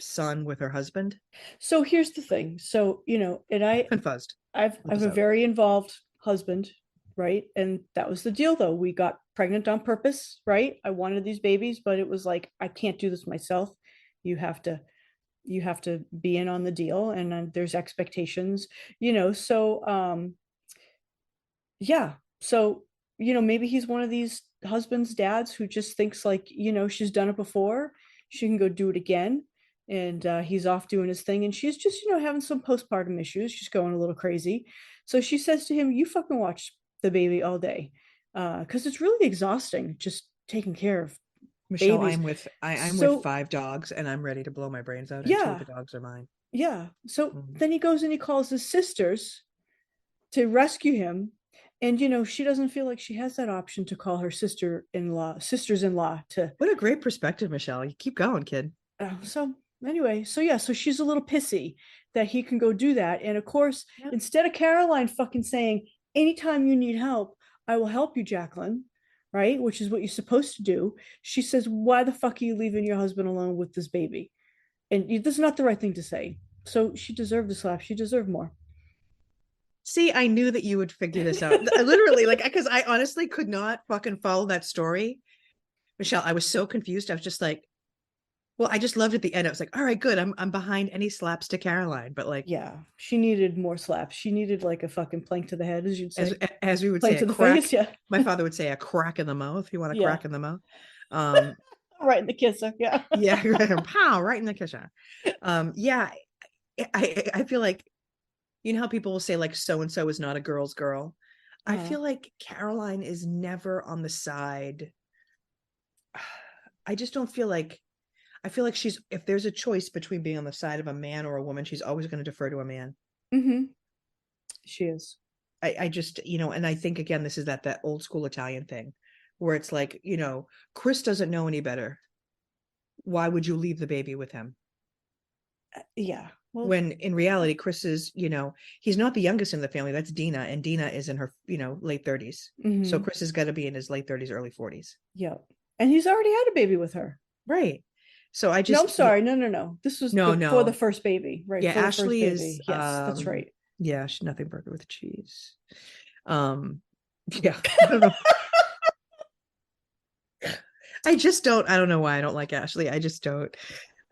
son with her husband? So here's the thing. So, and Confuzzed. Help I've us a out. very involved husband, right? And that was the deal though. We got pregnant on purpose, right? I wanted these babies, but it was like, I can't do this myself. You have to you have to be in on the deal, and there's expectations, so yeah. So, maybe he's one of these husbands, dads who just thinks like, she's done it before. She can go do it again. And he's off doing his thing. And she's just, having some postpartum issues. She's going a little crazy. So she says to him, you fucking watch the baby all day. Because it's really exhausting just taking care of Michelle, babies. I'm with So 5 dogs and I'm ready to blow my brains out, and 2 of yeah, the dogs are mine. yeah. So Mhm. then he goes and he calls his sisters to rescue him. And she doesn't feel like she has that option to call her sisters-in-law to. What a great perspective, Michelle. You keep going, kid. So anyway, so yeah, so she's a little pissy that he can go do that. And of course, Yep. instead of Caroline fucking saying, anytime you need help, I will help you, Jacqueline, right? Which is what you're supposed to do. She says, why the fuck are you leaving your husband alone with this baby? And this is not the right thing to say. So she deserved a slap. She deserved more. See, I knew that you would figure this out. Literally, like, because I honestly could not fucking follow that story. Michelle, I was so confused. I was just like, well, I just loved at the end. I was like, all right, good. I'm behind any slaps to Caroline, but like, Yeah, she needed more slaps. She needed like a fucking plank to the head, as you'd as say. as we would say, Plank a to the crack. face. Yeah. My father would say a crack in the mouth. You want a Yeah. crack in the mouth? Um, Right in the kisser. Yeah. yeah, pow, right in the kitchen. Yeah, I feel like, you know how people will say like so and so is not a girl's girl. I Uh, feel like Caroline is never on the side. I just don't feel like, I feel like she's, if there's a choice between being on the side of a man or a woman, she's always going to defer to a man. mm-hmm. She is. I just, and I think again, this is that old school Italian thing where it's like, Chris doesn't know any better. Why would you leave the baby with him? Yeah. Well, When in reality, Chris is, he's not the youngest in the family. That's Dina, and Dina is in her, late 30s. So mm-hmm. Chris has got to be in his late 30s, early 40s. Yeah. And he's already had a baby with her. Right. So I No, I'm just, sorry. No, no, no. This was no, before the no. first baby, right? Yeah, For the first Ashley is, baby. Yes, that's right. yeah, she's nothing burger with cheese. Um, yeah, I don't know. I don't know why I don't like Ashley. I just don't.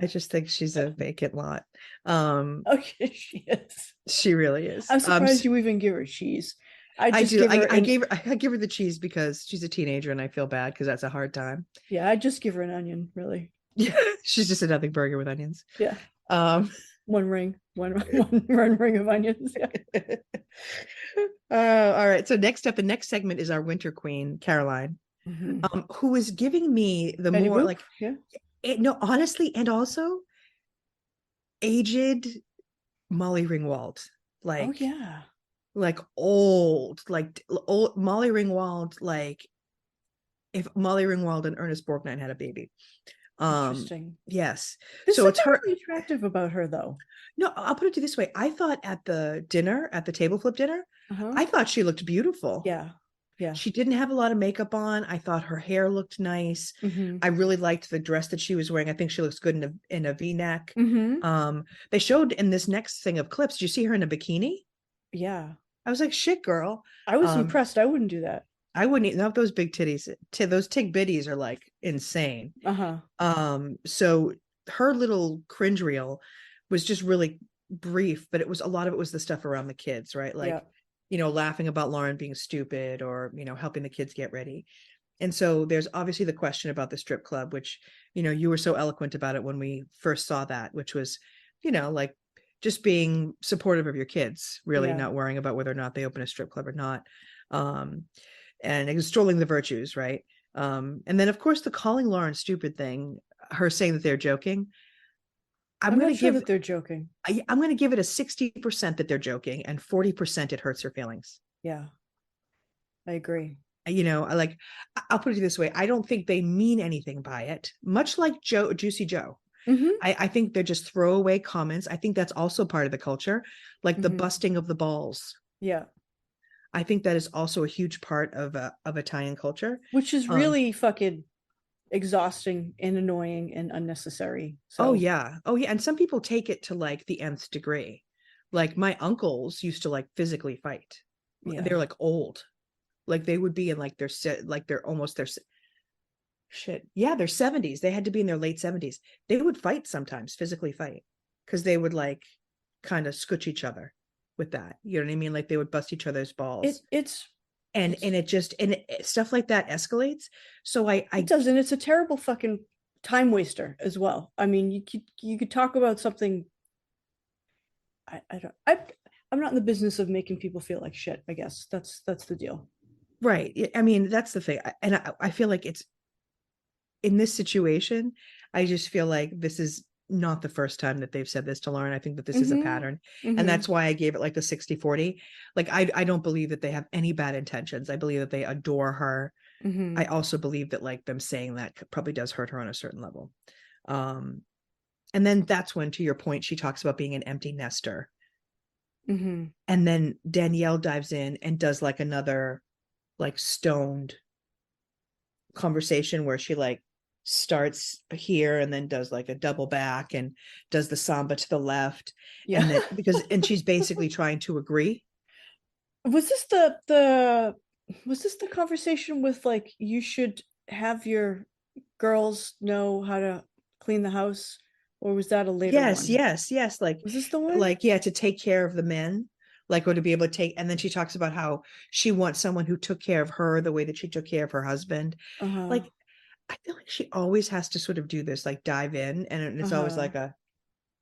I just think she's a vacant lot. Um, Okay, she is. she really is. I'm surprised you even give her cheese. I I just do. give her an I give her the cheese because she's a teenager and I feel bad because that's a hard time. yeah, I just give her an onion, really. Yeah, she's just a nothing burger with onions. Yeah. Um, One ring. One ring of onions. Yeah. all right. So next up, the next segment is our winter queen, Caroline, Mm-hmm. who is giving me the Betty more Boop. like, Yeah. no, honestly, and also aged Molly Ringwald, Oh like yeah. old Molly Ringwald, like if Molly Ringwald and Ernest Borgnine had a baby. Interesting. Yes. There's So it's something her. really attractive about her though. No, I'll put it to this way. I thought at the dinner, at the table flip dinner, Uh-huh. I thought she looked beautiful. Yeah. Yeah. She didn't have a lot of makeup on. I thought her hair looked nice. Mm-hmm. I really liked the dress that she was wearing. I think she looks good in a V-neck. Mm-hmm. They showed in this next thing of clips, did you see her in a bikini? Yeah. I was like, shit, girl. I was Um, impressed. I wouldn't do that. I wouldn't eat, not those big titties. Those tig bitties are like insane. Uh-huh. So her little cringe reel was just really brief, but a lot of it was the stuff around the kids, right? Yeah. Like, laughing about Lauren being stupid or, helping the kids get ready. And so there's obviously the question about the strip club, which, you were so eloquent about it when we first saw that, which was, like just being supportive of your kids, really Yeah. not worrying about whether or not they open a strip club or not. And extolling the virtues, right? And then of course the calling Lauren stupid thing, her saying that they're joking. I'm Going not to sure give that they're joking. I'm going to give it a 60% that they're joking and 40% it hurts her feelings. Yeah. I agree. I'll put it this way. I don't think they mean anything by it. Much like Juicy Joe. Mm-hmm. I think they're just throwaway comments. I think that's also part of the culture, like the Mm-hmm. busting of the balls. Yeah. I think that is also a huge part of Italian culture. which is Um, really fucking exhausting and annoying and unnecessary. oh So yeah. Oh yeah. And some people take it to like the nth degree. Like my uncles used to like physically fight. yeah, They're like old. Like they would be in like like they're almost their shit. Yeah, their 70s. They had to be in their late 70s. They would fight sometimes, physically fight. Because they would like kind of scooch each other with that. You know what I mean? Like they would bust each other's it balls. it's And it's it just stuff like that escalates. So it I does, and it's a terrible fucking time waster as well. I mean, you could talk about something. I don't. I'm not in the business of making people feel like shit. I guess that's the deal. right. I mean, that's the thing. And I feel like it's in this situation, I just feel like this is not the first time that they've said this to Lauren. I think that this is a Mm-hmm. pattern. And Mm-hmm. that's why I gave it like the 60-40. Like I don't believe that they have any bad intentions. I believe that they adore her. I Mm-hmm. also believe that like them saying that probably does hurt her on a certain level. Um, and then that's when, to your point, she talks about being an empty nester. Mm-hmm. And then Danielle dives in and does like another like stoned conversation where she like starts here and then does like a double back and does the samba to the left. Yeah. And then and she's basically trying to agree. Was this the was this the conversation with like you should have your girls know how to clean the house, or was that a later Yes, one? yes, yes. Was this the one? Like, yeah, to take care of the men, like, or to be able to take, and then she talks about how she wants someone who took care of her the way that she took care of her husband. Uh-huh. Like, I feel like she always has to sort of do this, like dive in, and it's always Uh-huh. like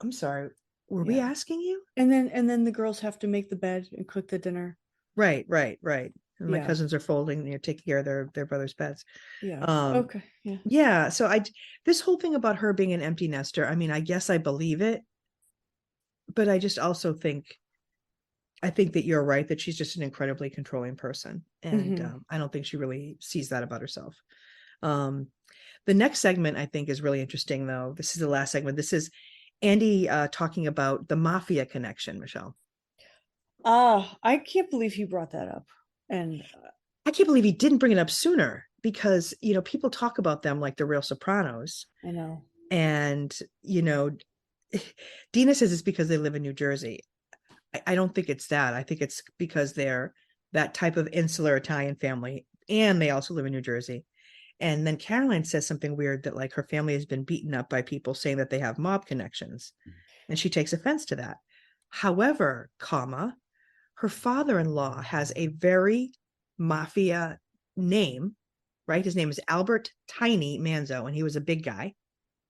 I'm sorry, were we Yeah. asking you? And then the girls have to make the bed and cook the dinner. Right, right, right. And my Yeah. cousins are folding, taking care of their brother's pets. Yeah. Um, Okay. Yeah. yeah. So this whole thing about her being an empty nester, I mean, I guess I believe it, but I just also I think that you're right that she's just an incredibly controlling person, and Mm-hmm. I don't think she really sees that about herself. Um, the next segment I think is really interesting, though. This is the last segment. This is Andy talking about the mafia connection, Michelle. Ah, I can't believe he brought that up. And I can't believe he didn't bring it up sooner because, people talk about them like the real Sopranos. I know. And, Dina says it's because they live in New Jersey. I don't think it's that. I think it's because they're that type of insular Italian family and they also live in New Jersey. And then Caroline says something weird that like her family has been beaten up by people saying that they have mob connections. And she takes offense to that. However, her father-in-law has a very mafia name, right? His name is Albert Tiny Manzo, and he was a big guy.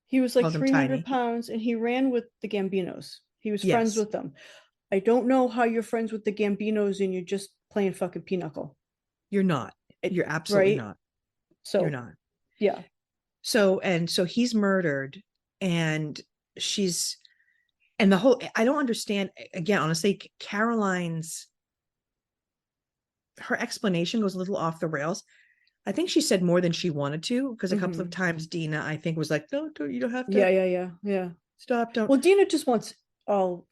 He was like Called him 300 Tiny. pounds and he ran with the Gambinos. He was friends Yes, with them. I don't know how you're friends with the Gambinos and you're just playing fucking pinochle. you're not. It, You're absolutely right? not. You're So, not. yeah. So he's murdered, and she's and the whole I don't understand again, honestly, Caroline's her explanation goes a little off the rails. I think she said more than she wanted to because a couple of Mm-hmm. times Dina, I think, was like, no, you don't have to Yeah, yeah, yeah, yeah. stop, don't. Well, Dina just wants all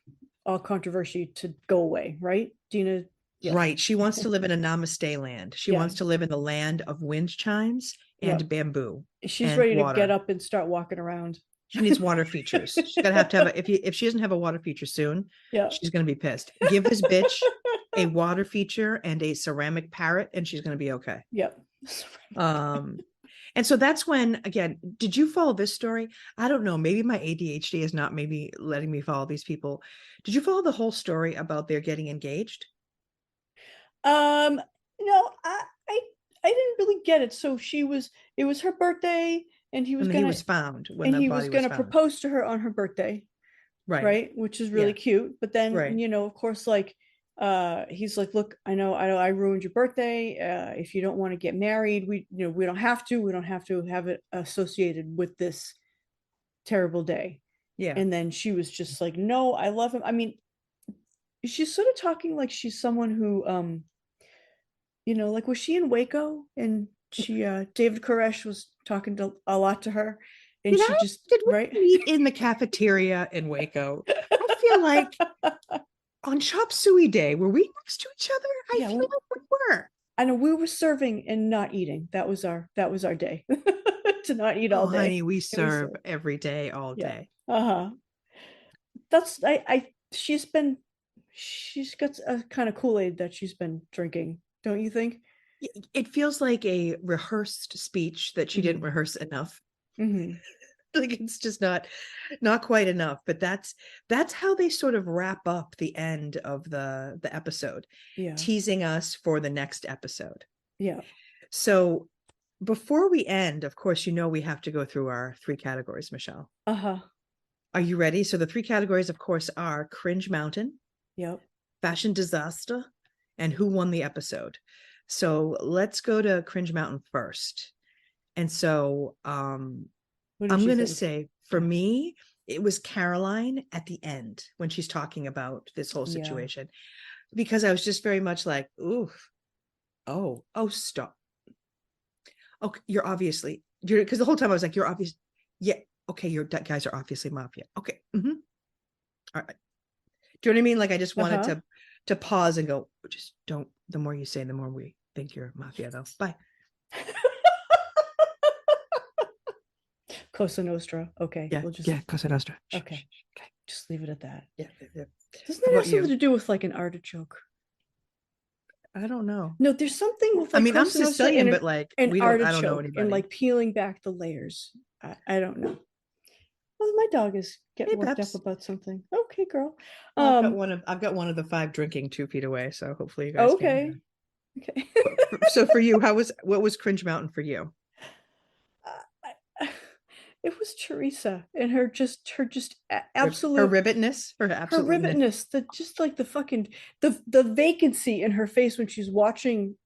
controversy to go away, right? Dina, yeah. Right. She wants to live in a namaste land. She Yeah. wants to live in the land of wind chimes Yeah. and bamboo She's and ready to get water. up and start walking around. She needs water features. She's gonna have to have if she doesn't have a water feature soon, Yeah. she's gonna be pissed. Give this bitch a water feature and a ceramic parrot, and she's gonna be okay. Yep. Um, and so that's when again, did you follow this story? I don't know. Maybe my ADHD is not maybe letting me follow these people. Did you follow the whole story about their getting engaged? Um, no, I didn't really get it. So it was her birthday, and And he was found when the he was body was gonna found. propose to her on her birthday, Right. right? Which is really Yeah. cute. But then, Right. of course, like he's like, look, I know I ruined your birthday. If you don't want to get married, we don't have to. We don't have to have it associated with this terrible day. Yeah. And then she was just like, no, I love him. I mean, she's sort of talking like she's someone who like was she in Waco and she David Koresh was talking to a lot to her and Did she I just did we right. meet in the cafeteria in Waco? I feel like on Chop Suey Day, were we next to each other? I Yeah, feel like we were. I know we were serving and not eating. That was our day to not eat all Oh, day. honey, we And we serve served. every day, all Yeah. day. Uh-huh. That's she's got a kind of Kool-Aid that she's been drinking, don't you think? It feels like a rehearsed speech that she didn't Mm-hmm. rehearse enough. Mm-hmm. Like it's just not quite enough. But that's how they sort of wrap up the end of the episode, Yeah. teasing us for the next episode. Yeah. So before we end, of course, we have to go through our 3 categories, Michelle. Uh-huh. Are you ready? So the 3 categories, of course, are Cringe Mountain, Yep. Fashion Disaster, and Who Won the Episode. So let's go to Cringe Mountain first. And so What did I'm you going to think? say, for me, it was Caroline at the end when she's talking about this whole Yeah. situation, because I was just very much like, ooh, oh, stop. Okay, because the whole time I was like, you're obvious. Yeah. Okay. Your guys are obviously mafia. Okay. Mm-hmm. All right. Do you know what I mean? Like, I just wanted Uh-huh. to pause and go, just don't, the more you say, the more we think you're mafia though. Bye. Cosa Nostra. Okay. Yeah. We'll just Yeah. Cosa Nostra. okay. Okay. Just leave it at that. Yeah. Yeah. Doesn't How that have about something you? to do with like an artichoke? I don't know. No, there's something with I like mean, I'm Cosa Nostra Sicilian, and but like, an I don't know artichoke and anybody. like peeling back the layers. I don't know. Well, my dog is Hey, getting worked up Peps. about something. Okay, girl. Well, Um, I've got one of the 5 drinking 2 feet away. So hopefully you guys can't okay. hear. Okay. So for you, what was Cringe Mountain for you? It was Teresa and her just Her absolute ribbitness, her her absoluteness. ribbitness, the just like the fucking the vacancy in her face when she's watching.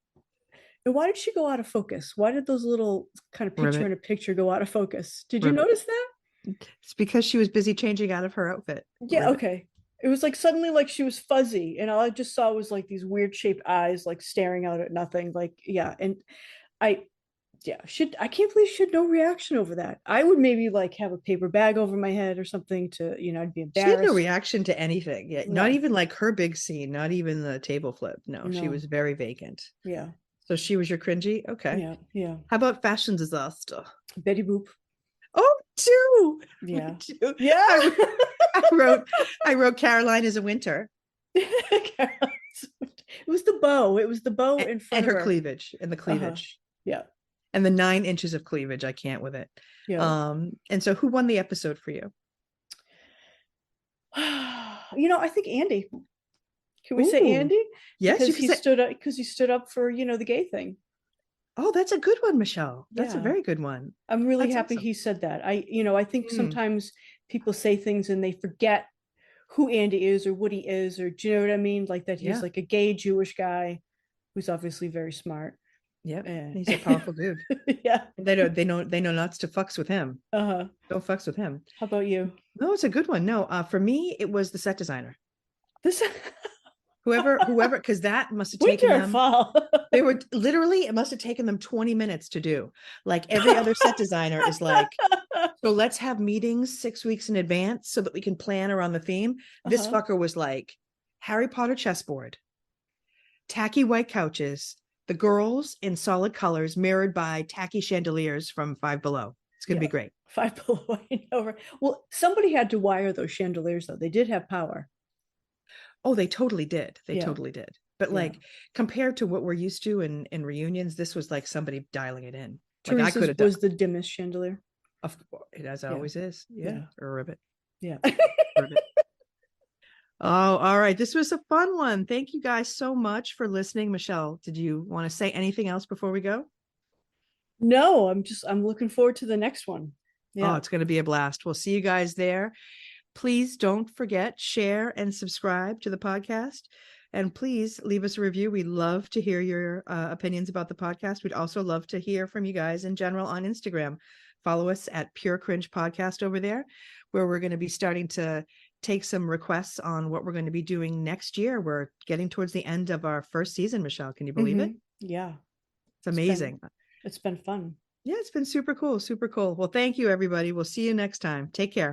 And why did she go out of focus? Why did those little kind of picture in Ribbit, a picture go out of focus? Did you ribbit. notice that? It's because she was busy changing out of her outfit. Yeah, Ribbit. okay. It was like suddenly like she was fuzzy, and all I just saw was like these weird shaped eyes, like staring out at nothing. Like, yeah, and I yeah, I can't believe she had no reaction over that. I would maybe like have a paper bag over my head or something to, I'd be She had no embarrassed. reaction to anything. Yeah, not No, even like her big scene, not even the table flip. No, she no. was very vacant. Yeah, So she was your cringy. Okay. yeah, yeah. How about fashion disaster? Betty Boop. Oh, two. Yeah. Two. Yeah. I wrote I wrote Caroline is a winter. It was the bow. It was the bow in front And of her her. cleavage and the Uh-huh. cleavage Yeah. and the 9 inches of cleavage. I can't with it. Yeah. And so who won the episode for you? I think Andy. Can we say Ooh, Andy? yes, you can say. Because he stood up for, the gay thing. Oh, that's a good one, Michelle. That's a Yeah. very good one. I'm really That's happy awesome. he said that. I think Mm, sometimes people say things and they forget who Andy is or what he is, or do you know what I mean? Like that he's yeah, like a gay Jewish guy who's obviously very smart. yep. And He's a powerful dude. yeah. They know not to fucks with him. Uh-huh. Don't fucks with him. How about you? No, it's a good one. No, for me, it was the set designer. This Whoever, because that must have taken winter or them. fall. They were literally, it must have taken them 20 minutes to do. Like every other set designer is like, so let's have meetings 6 weeks in advance so that we can plan around the theme. This Uh-huh. fucker was like Harry Potter chessboard, tacky white couches, the girls in solid colors mirrored by tacky chandeliers from Five Below. It's going to Yeah. be great. Five below. Over. Well, somebody had to wire those chandeliers though. They did have power. Oh, they totally did. They Yeah. totally did. But Yeah. like compared to what we're used to in reunions, this was like somebody dialing it in. Like I could Teresa's have done. was the dimmest chandelier. Of course, it as Yeah. always is. Yeah. Yeah. Or a ribbit. Yeah. Ribbit. Oh, all right. This was a fun one. Thank you guys so much for listening. Michelle, did you want to say anything else before we go? No, I'm looking forward to the next one. Oh, Yeah. it's going to be a blast. We'll see you guys there. Please don't forget, share and subscribe to the podcast. And please leave us a review. We love to hear your opinions about the podcast. We'd also love to hear from you guys in general on Instagram. Follow us at Pure Cringe Podcast over there, where we're going to be starting to take some requests on what we're going to be doing next year. We're getting towards the end of our first season, Michelle. Can you believe it? Yeah. It's amazing. It's been fun. Yeah, it's been super cool. Super cool. Well, thank you, everybody. We'll see you next time. Take care.